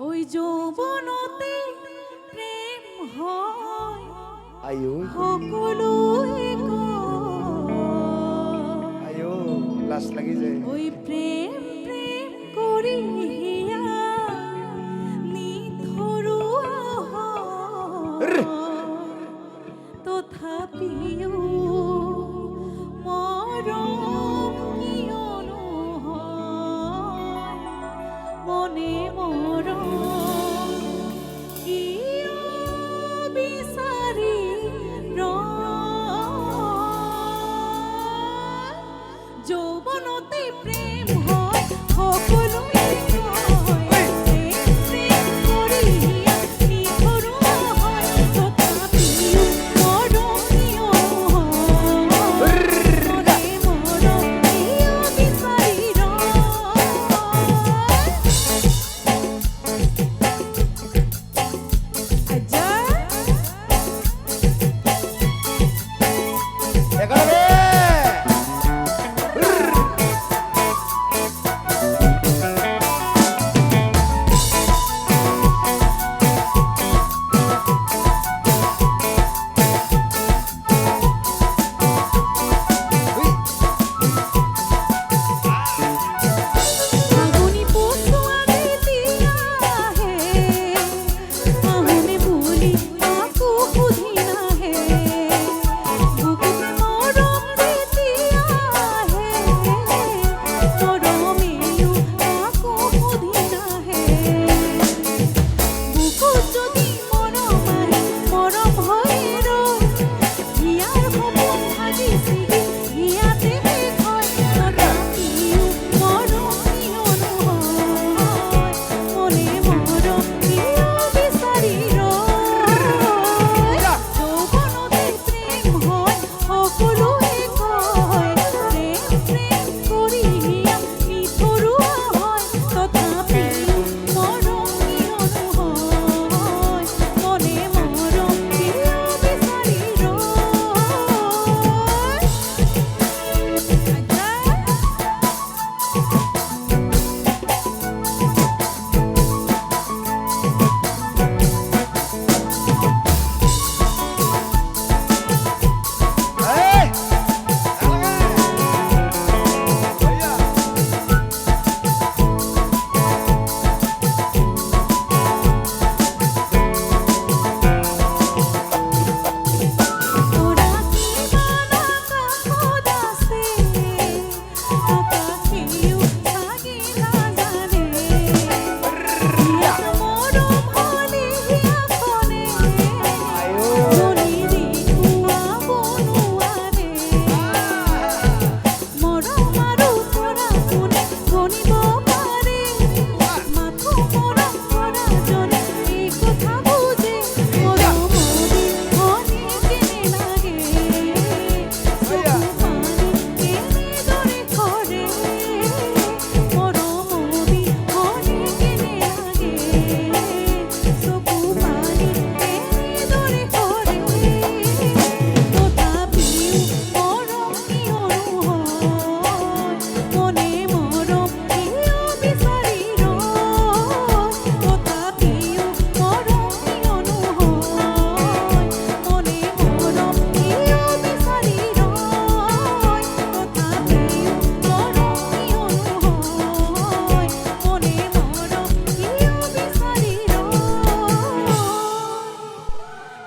ওই যৌবনতে প্রেম হয় আয়ো সকলো আয়ো লাশ লাগি যায় ওই প্রেম প্রেম করিয়া নিথরুয়া তথাপিও মরম কিয়নো হয় মনে মরম কিয় বিচাৰি যৌবনতে প্রেম হয় সকলোৱে কয় প্ৰেম প্ৰেম কৰিয়া নিথৰুৱা হয় তথাপিও মৰম কিয় হয় মনে মৰম কিয় বিচাৰি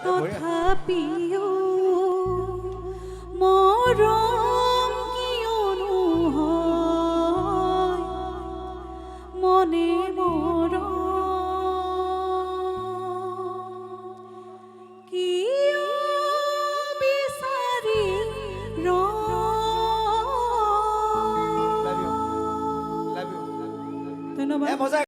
তথাপিও মৰম কিয়নো হয় মনে মৰম কিয় বিচাৰি ধন্যবাদ।